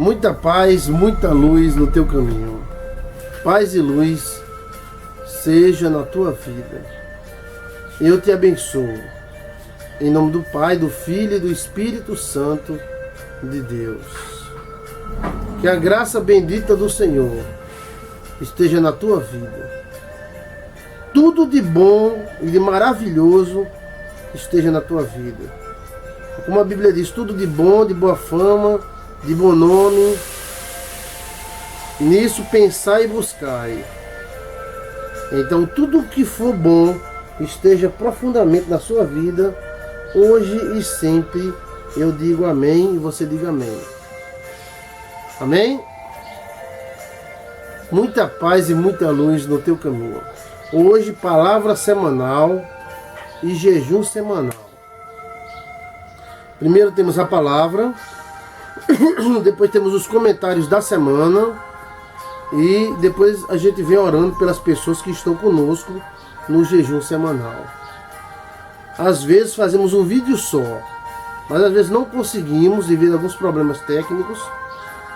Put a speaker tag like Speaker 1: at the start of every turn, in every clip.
Speaker 1: Muita paz, muita luz no teu caminho. Paz e luz seja na tua vida. Eu te abençoo. Em nome do Pai, do Filho e do Espírito Santo de Deus. Que a graça bendita do Senhor esteja na tua vida. Tudo de bom e de maravilhoso esteja na tua vida. Como a Bíblia diz, tudo de bom, de boa fama, de bom nome. Nisso pensai e buscai. Então tudo que for bom esteja profundamente na sua vida, hoje e sempre. Eu digo amém e você diga amém. Amém? Muita paz e muita luz no teu caminho. Hoje, palavra semanal e jejum semanal. Primeiro temos a palavra, depois temos os comentários da semana e depois a gente vem orando pelas pessoas que estão conosco no jejum semanal. Às vezes fazemos um vídeo só, mas às vezes não conseguimos devido a alguns problemas técnicos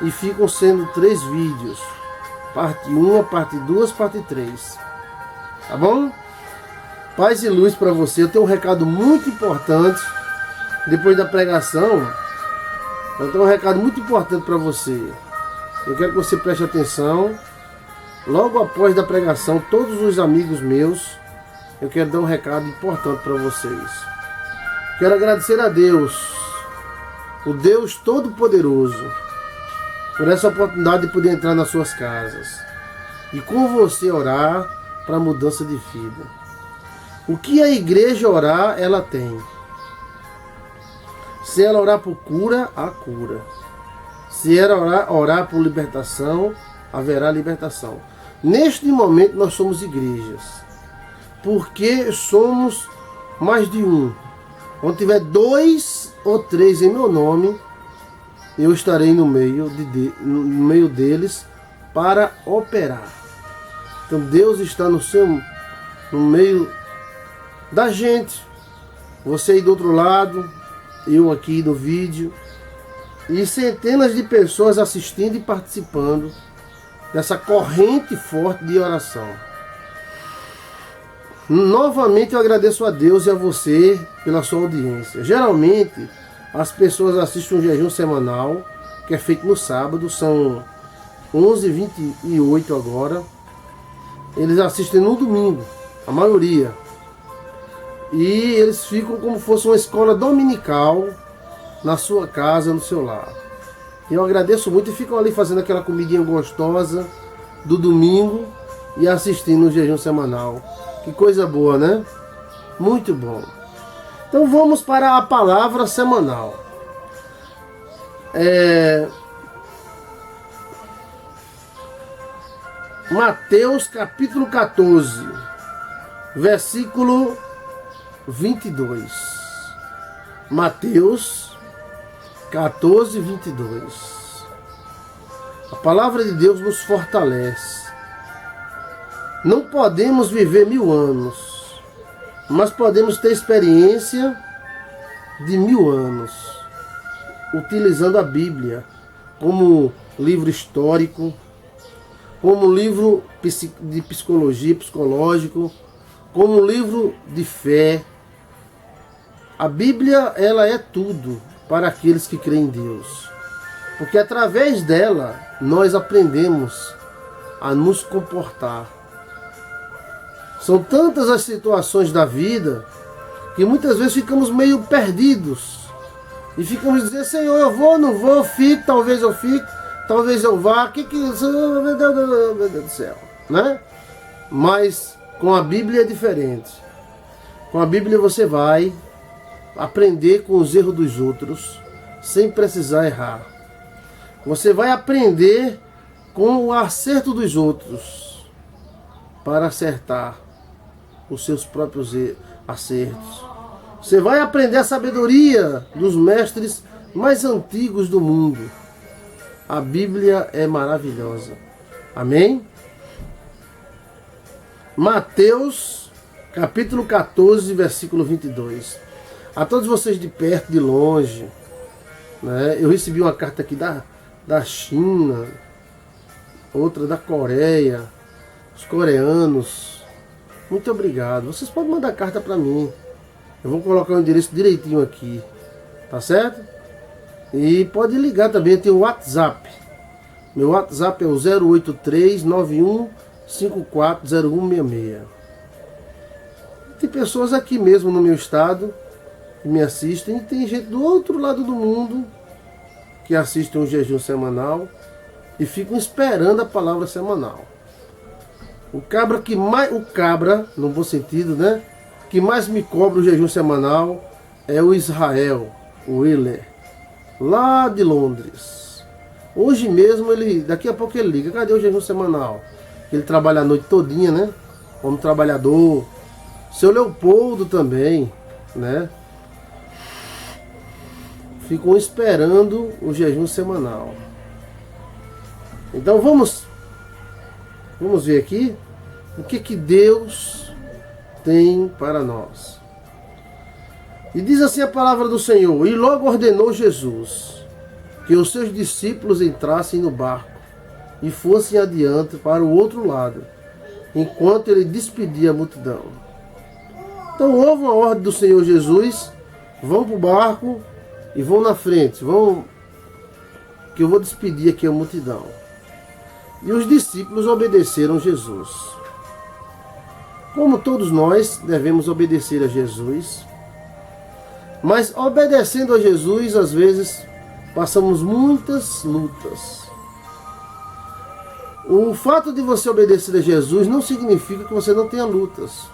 Speaker 1: e ficam sendo 3 vídeos. Parte 1, parte 2, parte 3. Tá bom? Paz e luz para você. Eu tenho um recado muito importante. Depois da pregação, eu tenho um recado muito importante para você. Eu quero que você preste atenção. Logo após da pregação, todos os amigos meus, eu quero dar um recado importante para vocês. Quero agradecer a Deus, o Deus Todo-Poderoso, por essa oportunidade de poder entrar nas suas casas e com você orar para mudança de vida. O que a igreja orar, ela tem. Se ela orar por cura, há cura. Se ela orar por libertação, haverá libertação. Neste momento nós somos igrejas, porque somos mais de um. Onde tiver 2 ou 3 em meu nome, eu estarei no meio deles para operar. Então Deus está no meio da gente. Você aí do outro lado, eu aqui no vídeo, e centenas de pessoas assistindo e participando dessa corrente forte de oração. Novamente eu agradeço a Deus e a você pela sua audiência. Geralmente as pessoas assistem um jejum semanal, que é feito no sábado, são 11h28 agora. Eles assistem no domingo, a maioria. E eles ficam como se fosse uma escola dominical na sua casa, no seu lar. Eu agradeço muito e ficam ali fazendo aquela comidinha gostosa do domingo e assistindo o jejum semanal. Que coisa boa, né? Muito bom. Então vamos para a palavra semanal. Mateus capítulo 14, versículo 22. Mateus 14, 22. A palavra de Deus nos fortalece. Não podemos viver 1000 anos, mas podemos ter experiência de 1000 anos, utilizando a Bíblia como livro histórico, como livro de psicologia, psicológico, como livro de fé. A Bíblia, ela é tudo para aqueles que creem em Deus, porque através dela nós aprendemos a nos comportar. São tantas as situações da vida que muitas vezes ficamos meio perdidos e ficamos dizendo: Senhor, eu vou, não vou, fico, talvez eu fique, talvez eu vá, meu Deus do céu, né? Mas com a Bíblia é diferente. Com a Bíblia você vai aprender com os erros dos outros sem precisar errar. Você vai aprender com o acerto dos outros para acertar os seus próprios acertos. Você vai aprender a sabedoria dos mestres mais antigos do mundo. A Bíblia é maravilhosa. Amém? Mateus, capítulo 14, versículo 22. A todos vocês de perto, de longe, né? Eu recebi uma carta aqui da China, outra da Coreia, os coreanos. Muito obrigado. Vocês podem mandar carta para mim. Eu vou colocar o endereço direitinho aqui. Tá certo? E pode ligar também, tem o WhatsApp. Meu WhatsApp é o 083-91540166. Tem pessoas aqui mesmo no meu estado que me assistem. E tem gente do outro lado do mundo que assistem um jejum semanal e ficam esperando a palavra semanal. O cabra, no bom sentido, né? Que mais me cobra o jejum semanal é o Israel, o Willer, lá de Londres. Hoje mesmo, daqui a pouco ele liga: cadê o jejum semanal? Ele trabalha a noite todinha, né? Como trabalhador. Seu Leopoldo também, né? Ficam esperando o jejum semanal. Então vamos ver aqui o que Deus tem para nós. E diz assim a palavra do Senhor: e logo ordenou Jesus que os seus discípulos entrassem no barco e fossem adiante para o outro lado, enquanto ele despedia a multidão. Então houve uma ordem do Senhor Jesus: vão para o barco e vão na frente, que eu vou despedir aqui a multidão. E os discípulos obedeceram Jesus. Como todos nós devemos obedecer a Jesus, mas obedecendo a Jesus, às vezes passamos muitas lutas. O fato de você obedecer a Jesus não significa que você não tenha lutas.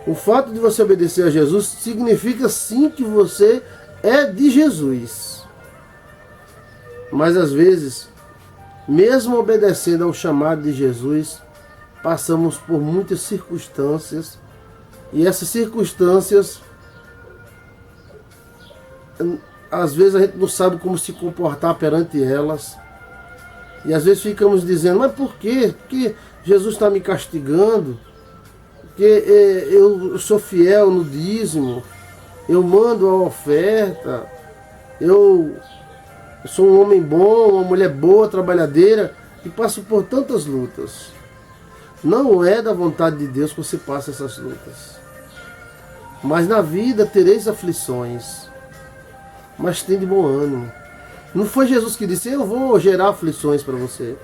Speaker 1: O fato de você obedecer a Jesus significa sim que você é de Jesus. Mas às vezes, mesmo obedecendo ao chamado de Jesus, passamos por muitas circunstâncias, e essas circunstâncias, às vezes a gente não sabe como se comportar perante elas, e às vezes ficamos dizendo: mas por quê? Porque Jesus está me castigando? Porque eu sou fiel no dízimo, eu mando a oferta, eu sou um homem bom, uma mulher boa, trabalhadeira, e passo por tantas lutas. Não é da vontade de Deus que você passe essas lutas. Mas na vida tereis aflições, mas tem de bom ânimo. Não foi Jesus que disse: eu vou gerar aflições para você.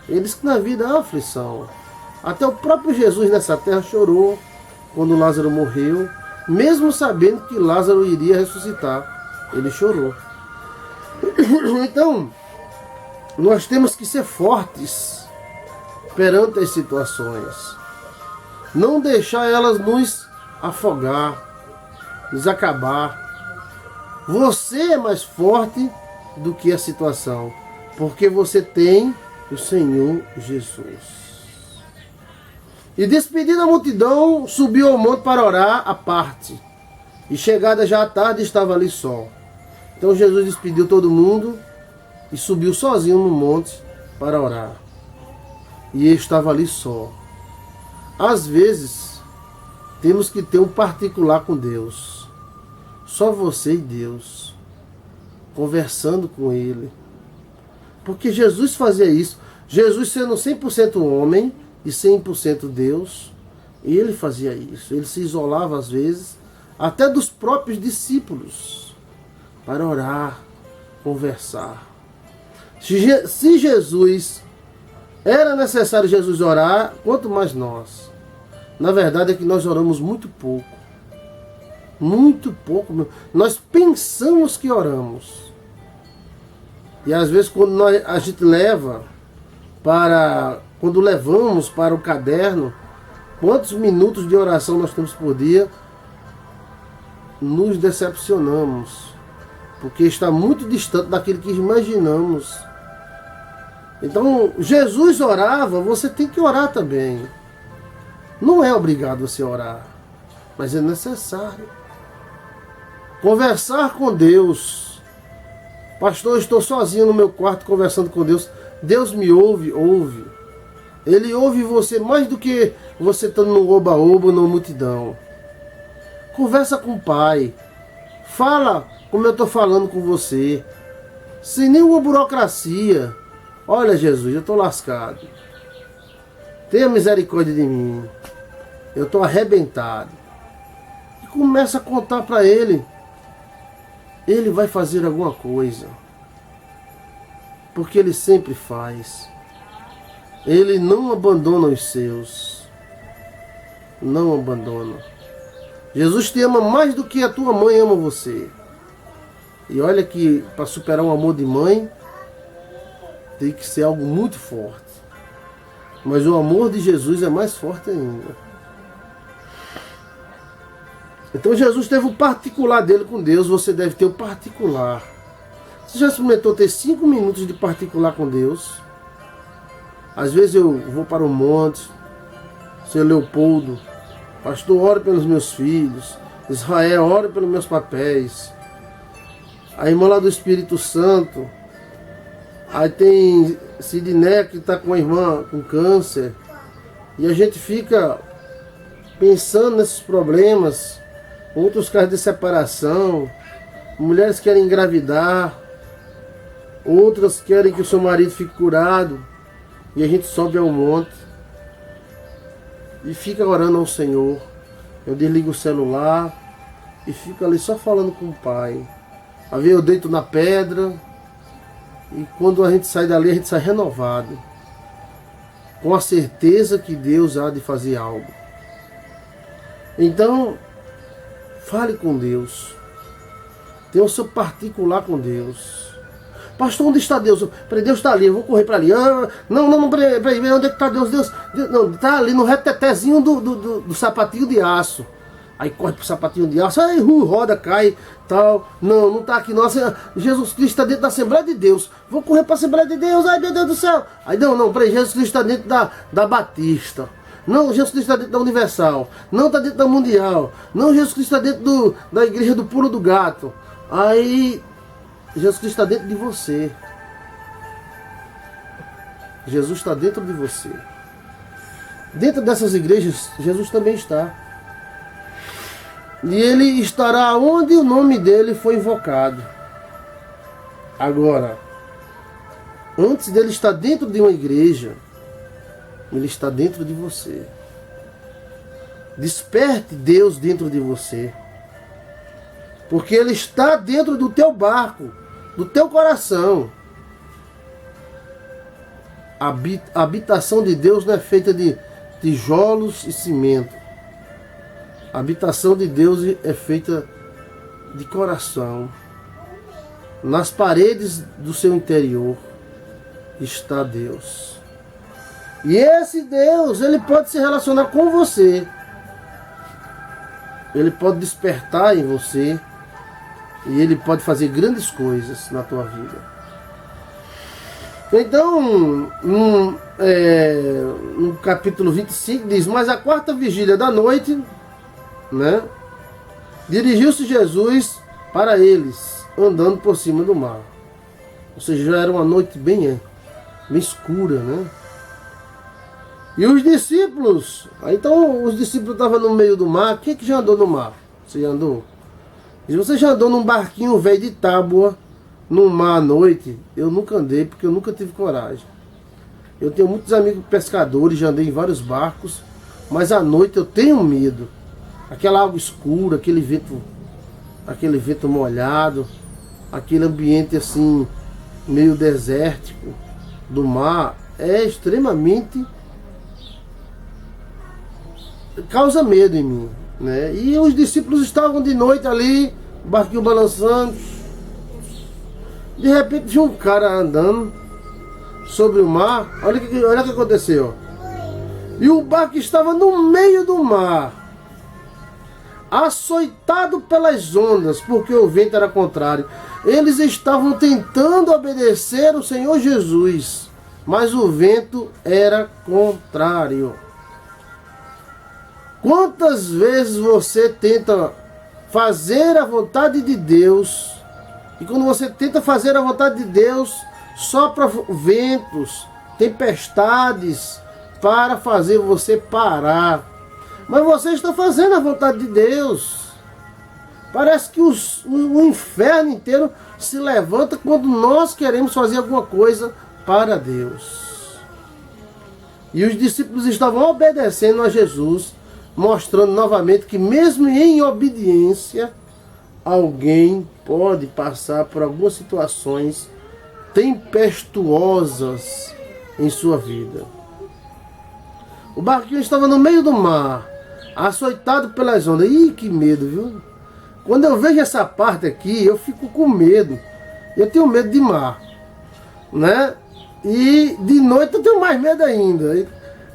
Speaker 1: Ele disse que na vida há aflição. Até o próprio Jesus nessa terra chorou quando Lázaro morreu, mesmo sabendo que Lázaro iria ressuscitar. Ele chorou. Então, nós temos que ser fortes perante as situações. Não deixar elas nos afogar, nos acabar. Você é mais forte do que a situação, porque você tem o Senhor Jesus. E despedida a multidão, subiu ao monte para orar à parte. E chegada já à tarde, estava ali só. Então Jesus despediu todo mundo e subiu sozinho no monte para orar. E ele estava ali só. Às vezes, temos que ter um particular com Deus. Só você e Deus. Conversando com Ele. Porque Jesus fazia isso. Jesus, sendo 100% homem e 100% Deus, ele fazia isso. Ele se isolava às vezes, até dos próprios discípulos, para orar, conversar. Se Jesus, era necessário Jesus orar, quanto mais nós. Na verdade é que nós oramos muito pouco. Muito pouco. Nós pensamos que oramos. E às vezes quando a gente quando levamos para o caderno quantos minutos de oração nós temos por dia, nos decepcionamos, porque está muito distante daquilo que imaginamos. Então, Jesus orava, você tem que orar também. Não é obrigado você orar, mas é necessário. Conversar com Deus. Pastor, eu estou sozinho no meu quarto conversando com Deus. Deus me ouve, ouve. Ele ouve você mais do que você estando no oba-oba, na multidão. Conversa com o Pai. Fala como eu estou falando com você. sem nenhuma burocracia. Olha, Jesus, eu estou lascado. Tenha misericórdia de mim. Eu estou arrebentado. E começa a contar para ele. Ele vai fazer alguma coisa. Porque ele sempre faz. Ele não abandona os seus. Não abandona. Jesus te ama mais do que a tua mãe ama você. E olha que para superar um amor de mãe, tem que ser algo muito forte. Mas o amor de Jesus é mais forte ainda. Então Jesus teve o particular dele com Deus, você deve ter o particular. Você já experimentou ter 5 minutos de particular com Deus? Às vezes eu vou para o monte, seu Leopoldo, pastor, ore pelos meus filhos, Israel, ore pelos meus papéis. A irmã lá do Espírito Santo, aí tem Sidné que está com a irmã com câncer, e a gente fica pensando nesses problemas, outros casos de separação, mulheres querem engravidar, outras querem que o seu marido fique curado, e a gente sobe ao monte e fica orando ao Senhor. Eu desligo o celular e fico ali só falando com o Pai. Às vezes eu deito na pedra, e quando a gente sai dali, a gente sai renovado, com a certeza que Deus há de fazer algo. Então, fale com Deus. Tenha o seu particular com Deus. Pastor, onde está Deus? Peraí, Deus está ali, eu vou correr para ali. Não, peraí, onde é que está Deus? Deus não, está ali no retetezinho do sapatinho de aço. Aí corre pro sapatinho de aço, aí roda, cai, tal. Não está aqui, nossa. Jesus Cristo está dentro da Assembleia de Deus. Vou correr para a Assembleia de Deus, ai meu Deus do céu. Aí peraí, Jesus Cristo está dentro da Batista. Não, Jesus Cristo está dentro da Universal. Não está dentro da Mundial. Não, Jesus Cristo está dentro da Igreja do Pulo do Gato. Aí, Jesus Cristo está dentro de você. Jesus está dentro de você. Dentro dessas igrejas, Jesus também está. E Ele estará onde o nome dele foi invocado. Agora, antes dele estar dentro de uma igreja, Ele está dentro de você. Desperte Deus dentro de você. Porque Ele está dentro do teu barco, do teu coração. A habitação de Deus não é feita de tijolos e cimento. A habitação de Deus é feita de coração. Nas paredes do seu interior está Deus. E esse Deus, Ele pode se relacionar com você. Ele pode despertar em você. E Ele pode fazer grandes coisas na tua vida. Então, no capítulo 25 diz: mas a quarta vigília da noite, né, dirigiu-se Jesus para eles, andando por cima do mar. Ou seja, já era uma noite bem escura, né? E os discípulos, então os discípulos estavam no meio do mar. Quem que já andou no mar? Você já andou? E você já andou num barquinho velho de tábua no mar à noite? Eu nunca andei, porque eu nunca tive coragem. Eu tenho muitos amigos pescadores, já andei em vários barcos, mas à noite eu tenho medo. Aquela água escura, aquele vento molhado, aquele ambiente assim, meio desértico do mar, é extremamente... causa medo em mim, né? E os discípulos estavam de noite ali, o barquinho balançando. De repente tinha um cara andando sobre o mar. Olha o que aconteceu. E o barco estava no meio do mar, açoitado pelas ondas, porque o vento era contrário. Eles estavam tentando obedecer o Senhor Jesus, mas o vento era contrário. Quantas vezes você tenta fazer a vontade de Deus, e quando você tenta fazer a vontade de Deus, sopra ventos, tempestades, para fazer você parar. Mas você está fazendo a vontade de Deus. Parece que o inferno inteiro se levanta quando nós queremos fazer alguma coisa para Deus. E os discípulos estavam obedecendo a Jesus, mostrando novamente que mesmo em obediência, alguém pode passar por algumas situações tempestuosas em sua vida. O barquinho estava no meio do mar, açoitado pelas ondas. Ih, que medo, viu? Quando eu vejo essa parte aqui, eu fico com medo. Eu tenho medo de mar, né? E de noite eu tenho mais medo ainda.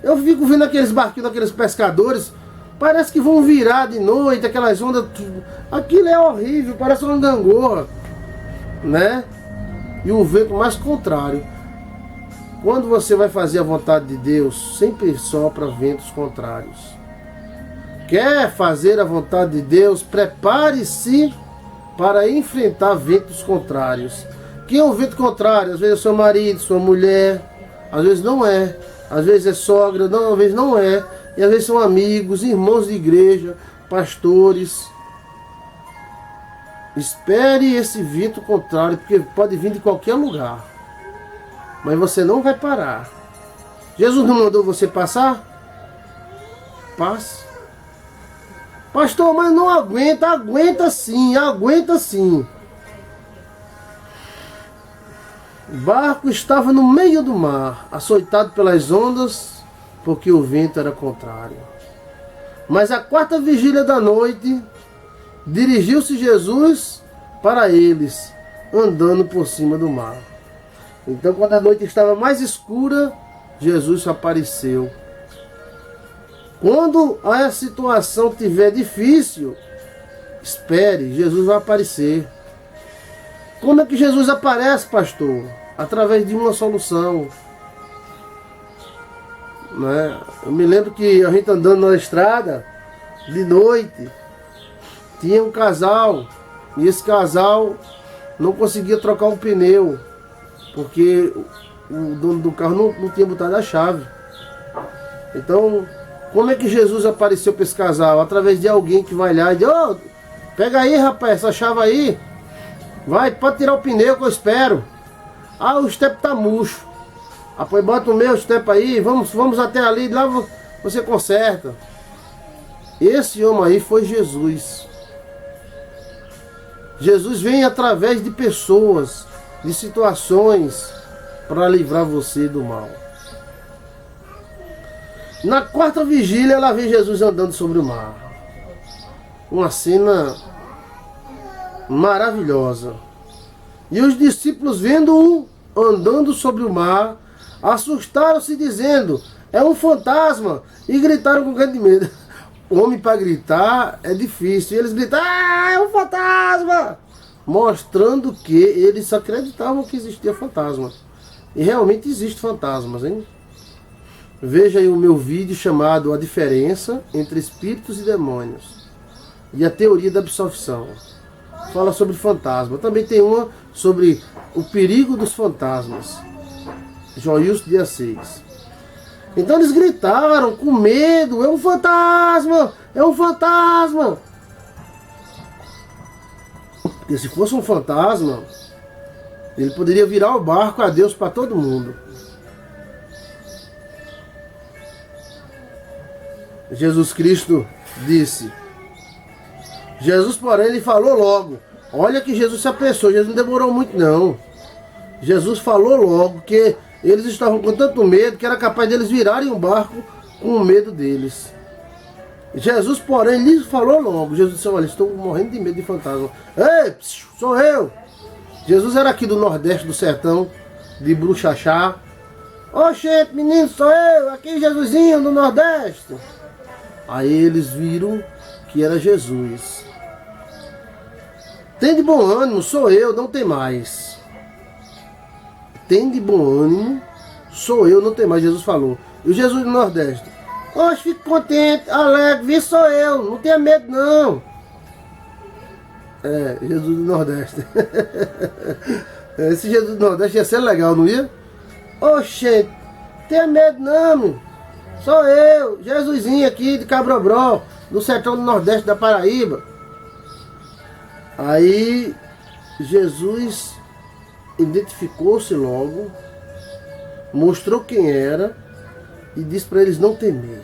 Speaker 1: Eu fico vendo aqueles barquinhos daqueles pescadores, parece que vão virar de noite, aquelas ondas. Aquilo é horrível, parece uma gangorra, né? E o vento mais contrário. Quando você vai fazer a vontade de Deus, sempre sopra ventos contrários. Quer fazer a vontade de Deus, prepare-se para enfrentar ventos contrários. Quem é o vento contrário? Às vezes é seu marido, sua mulher, às vezes não é, às vezes é sogra, não, às vezes não é, e às vezes são amigos, irmãos de igreja, pastores. Espere esse vento contrário, porque pode vir de qualquer lugar, mas você não vai parar. Jesus não mandou você passar? Passe. Pastor, mas não aguenta. Aguenta sim, aguenta sim. O barco estava no meio do mar, açoitado pelas ondas, porque o vento era contrário. Mas à quarta vigília da noite, dirigiu-se Jesus para eles, andando por cima do mar. Então, quando a noite estava mais escura, Jesus apareceu. Quando a situação estiver difícil, espere, Jesus vai aparecer. Como é que Jesus aparece, pastor? Através de uma solução. Né? Eu me lembro que a gente andando na estrada, de noite, tinha um casal, e esse casal não conseguia trocar um pneu, porque o dono do carro não tinha botado a chave. Então, como é que Jesus apareceu para esse casal? Através de alguém que vai lá e diz: ô, pega aí, rapaz, essa chave aí. Vai, pode tirar o pneu que eu espero. Ah, o step tá murcho. Ah, pois bota o meu step aí, vamos até ali, lá você conserta. Esse homem aí foi Jesus. Jesus vem através de pessoas, de situações, para livrar você do mal. Na quarta vigília, ela vê Jesus andando sobre o mar. Uma cena maravilhosa. E os discípulos, vendo-o andando sobre o mar, assustaram-se, dizendo: é um fantasma, e gritaram com grande medo. O homem, para gritar é difícil, e eles gritam: ah, é um fantasma! Mostrando que eles acreditavam que existia fantasma. E realmente existem fantasmas, hein? Veja aí o meu vídeo chamado A Diferença entre Espíritos e Demônios e a Teoria da Absorção. Fala sobre fantasma. Também tem uma sobre o perigo dos fantasmas. Joilson de Assis. Então eles gritaram com medo: é um fantasma! É um fantasma! Porque se fosse um fantasma, ele poderia virar o barco a Deus para todo mundo. Jesus Cristo disse. Jesus, porém, ele falou logo. Olha que Jesus se apressou, Jesus não demorou muito não. Jesus falou logo que eles estavam com tanto medo que era capaz deles virarem o barco com o medo deles. Jesus, porém, lhe falou logo. Jesus disse: olha, estou morrendo de medo de fantasma. Ei, sou eu. Jesus era aqui do Nordeste, do sertão, de Bruxachá. Oxente, menino, sou eu, aqui Jesusinho do Nordeste. Aí eles viram que era Jesus. Tem de bom ânimo, sou eu, não tem mais. Tem de bom ânimo, sou eu, não tem mais, Jesus falou. E o Jesus do Nordeste: oxe, fico contente, alegre, vi, sou eu, não tenha medo não. É, Jesus do Nordeste. Esse Jesus do Nordeste ia ser legal, não ia? Oxe, tenha medo não, meu. Sou eu, Jesusinho aqui de Cabrobró, do sertão do Nordeste da Paraíba. Aí Jesus identificou-se logo, mostrou quem era e disse para eles não temer.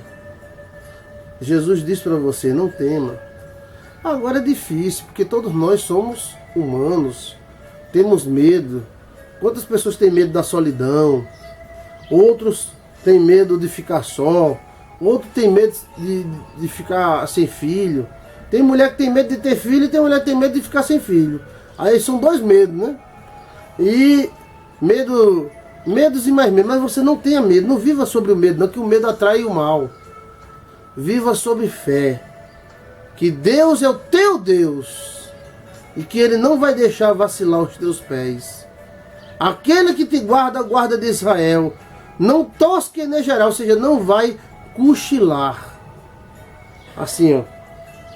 Speaker 1: Jesus disse para você, não tema. Agora é difícil, porque todos nós somos humanos, temos medo. Quantas pessoas têm medo da solidão? Outros têm medo de ficar só. Outros têm medo de ficar sem filho. Tem mulher que tem medo de ter filho e tem mulher que tem medo de ficar sem filho. Aí são dois medos, né? E medos e mais medo. Mas você não tenha medo, não viva sobre o medo, não, que o medo atrai o mal. Viva sobre fé, que Deus é o teu Deus e que Ele não vai deixar vacilar os teus pés. Aquele que te guarda, guarda de Israel, não tosquenejará, ou seja, não vai cochilar. Assim, ó.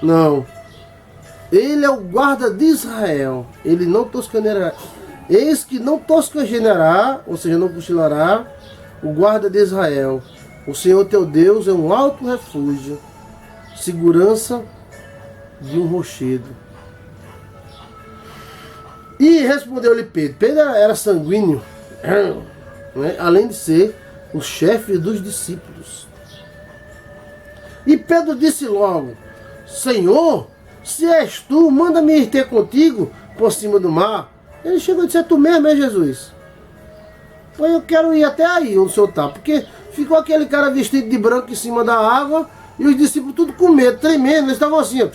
Speaker 1: Não. Ele é o guarda de Israel, Ele não tosquenejará. Eis que não tosquenejará, ou seja, não cochilará, o guarda de Israel. O Senhor teu Deus é um alto refúgio, segurança de um rochedo. E respondeu-lhe Pedro. Pedro era sanguíneo, né? Além de ser o chefe dos discípulos. E Pedro disse logo, Senhor, se és tu, manda-me ir ter contigo por cima do mar. Ele chegou e disse, é tu mesmo, é Jesus? Pois eu quero ir até aí onde o Senhor está, porque ficou aquele cara vestido de branco em cima da água e os discípulos tudo com medo, tremendo, eles estavam assim, ó.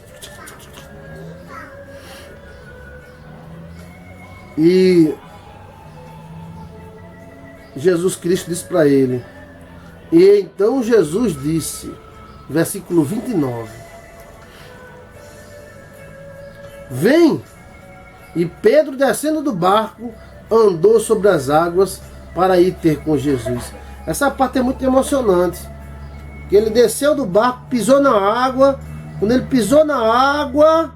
Speaker 1: E Jesus Cristo disse para ele, e então Jesus disse, versículo 29, vem! E Pedro, descendo do barco, andou sobre as águas para ir ter com Jesus. Essa parte é muito emocionante. Que ele desceu do barco, pisou na água. Quando ele pisou na água,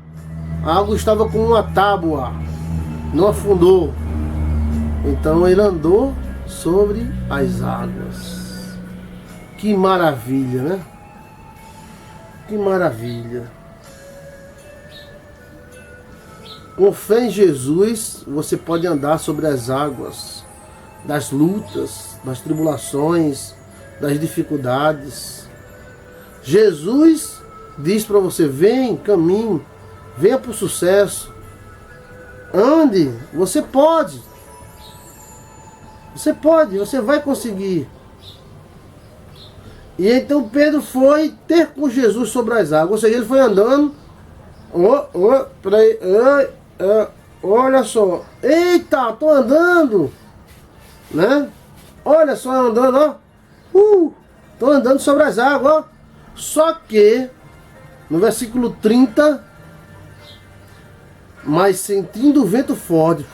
Speaker 1: a água estava com uma tábua, não afundou. Então ele andou sobre as águas. Que maravilha, né? Que maravilha. Com fé em Jesus, você pode andar sobre as águas das lutas, das tribulações, das dificuldades. Jesus diz para você, vem, caminhe, venha para o sucesso, ande, você pode, você vai conseguir. E então Pedro foi ter com Jesus sobre as águas, ou seja, ele foi andando, olha só, eita, tô andando, né? Olha só, andando, ó, tô andando sobre as águas, ó. Só que, no versículo 30, mas sentindo o vento forte,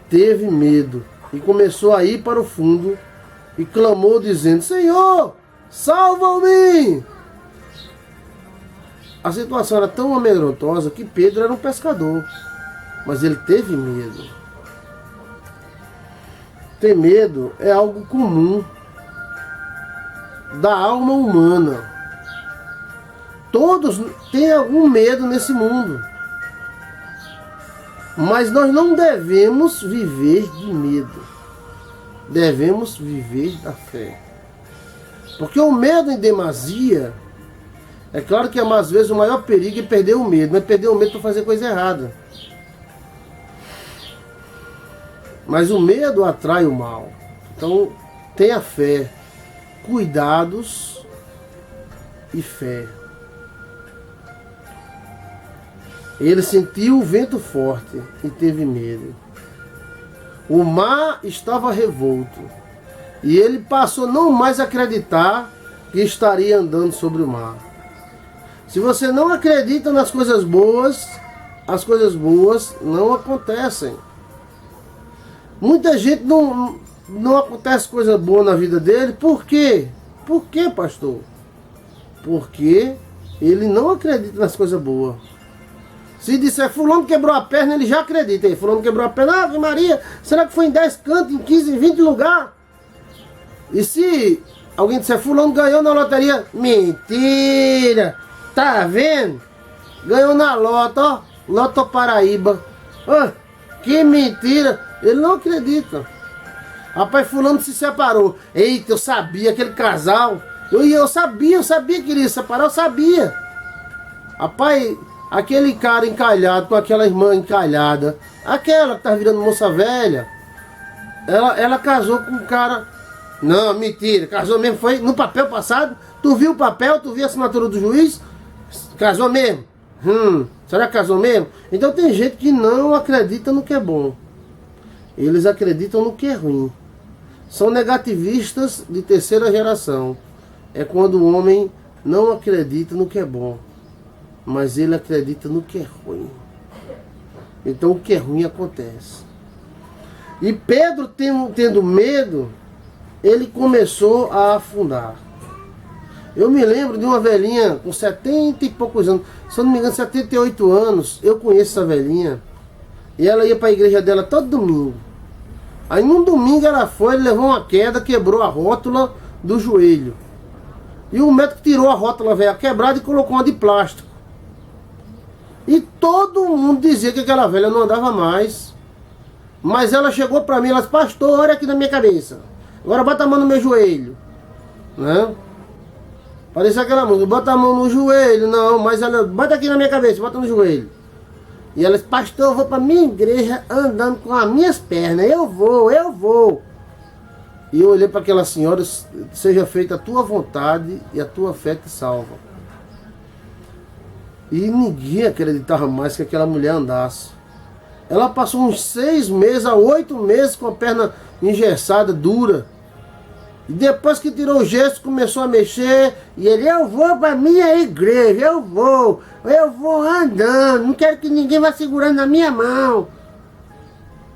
Speaker 1: teve medo e começou a ir para o fundo e clamou dizendo, Senhor, salva-me! A situação era tão amedrontosa que Pedro era um pescador, mas ele teve medo. Ter medo é algo comum da alma humana. Todos têm algum medo nesse mundo, mas nós não devemos viver de medo, devemos viver da fé. Porque o medo em demasia, é claro que às vezes o maior perigo é perder o medo, não é perder o medo para fazer coisa errada. Mas o medo atrai o mal. Então tenha fé, cuidados e fé. Ele sentiu o vento forte e teve medo. O mar estava revolto e ele passou não mais a acreditar que estaria andando sobre o mar. Se você não acredita nas coisas boas, as coisas boas não acontecem. Muita gente não acontece coisa boa na vida dele. Por quê? Por quê, pastor? Porque ele não acredita nas coisas boas. Se disser fulano quebrou a perna, ele já acredita. Fulano quebrou a perna, Ave Maria, será que foi em 10 cantos, em 15, em 20 lugares? E se alguém disser fulano ganhou na loteria, mentira, tá vendo? ganhou na Loto, ó, Loto Paraíba. Ah, que mentira! Ele não acredita. Rapaz, fulano se separou. Eita, eu sabia, aquele casal. Eu sabia que iria se separar, eu sabia. Rapaz, aquele cara encalhado com aquela irmã encalhada, aquela que tá virando moça velha, ela casou com um cara. Não, mentira, casou mesmo, foi no papel passado. Tu viu o papel, tu viu a assinatura do juiz? Casou mesmo? Será que casou mesmo? Então tem gente que não acredita no que é bom. Eles acreditam no que é ruim. São negativistas de terceira geração. É quando o homem não acredita no que é bom, mas ele acredita no que é ruim. Então o que é ruim acontece. E Pedro, tendo medo, ele começou a afundar. Eu me lembro de uma velhinha com 70 e poucos anos, se eu não me engano 78 anos, eu conheço essa velhinha, e ela ia para a igreja dela todo domingo. Aí num domingo ela foi, levou uma queda, quebrou a rótula do joelho. E o médico tirou a rótula velha quebrada e colocou uma de plástico. E todo mundo dizia que aquela velha não andava mais. Mas ela chegou para mim, ela disse: pastor, olha aqui na minha cabeça. Agora bota a mão no meu joelho. Né? Parecia aquela música: bota a mão no joelho. Não, mas ela: bota aqui na minha cabeça, bota no joelho. E ela disse: pastor, eu vou para minha igreja andando com as minhas pernas. Eu vou. E eu olhei para aquela senhora: seja feita a tua vontade e a tua fé te salva. E ninguém acreditava mais que aquela mulher andasse. Ela passou uns 6 meses a 8 meses com a perna engessada, dura. E depois que tirou o gesso, começou a mexer. E ele: eu vou para minha igreja, eu vou andando, não quero que ninguém vá segurando na minha mão.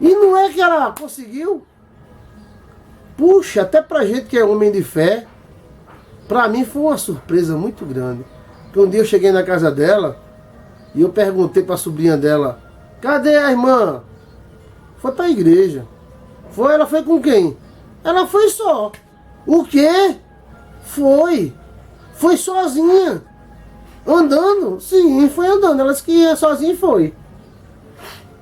Speaker 1: E não é que ela conseguiu? Puxa, até pra gente que é homem de fé, pra mim foi uma surpresa muito grande. Porque um dia eu cheguei na casa dela e eu perguntei pra sobrinha dela: cadê a irmã? Foi pra igreja. Foi? Ela foi com quem? Ela foi só. O quê? Foi sozinha. Andando? Sim, foi andando. Ela disse que ia sozinha e foi.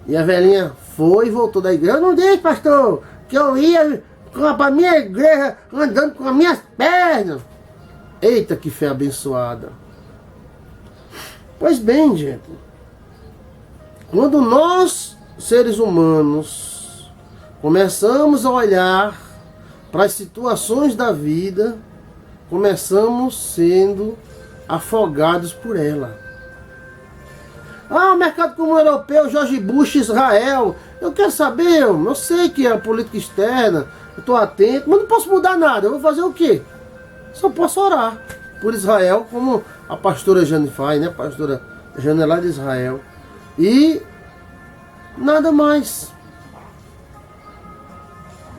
Speaker 1: E a velhinha foi e voltou da igreja: eu não disse, pastor, que eu ia para minha igreja andando com as minhas pernas. Eita, que fé abençoada. Pois bem, gente, quando nós, seres humanos, começamos a olhar para as situações da vida, começamos sendo afogados por ela. Ah, o mercado comum europeu, George Bush, Israel. Eu quero saber, eu sei que é a política externa, eu estou atento, mas não posso mudar nada. Eu vou fazer o quê? Só posso orar por Israel, como a pastora Jane faz, né? A pastora Jane é lá de Israel. E nada mais.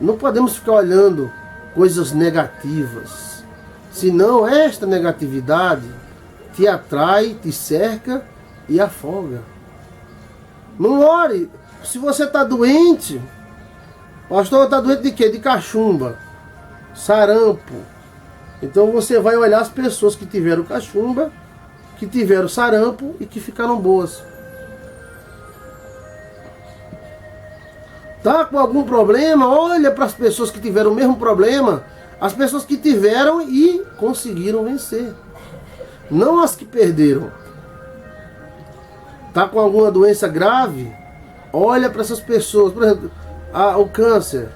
Speaker 1: Não podemos ficar olhando coisas negativas, senão esta negatividade te atrai, te cerca e afoga. Não ore. Se você está doente, pastor, está doente de quê? De cachumba, sarampo. Então você vai olhar as pessoas que tiveram cachumba, que tiveram sarampo e que ficaram boas. Tá com algum problema? Olha para as pessoas que tiveram o mesmo problema, as pessoas que tiveram e conseguiram vencer, não as que perderam. Tá com alguma doença grave? Olha para essas pessoas, por exemplo, o câncer.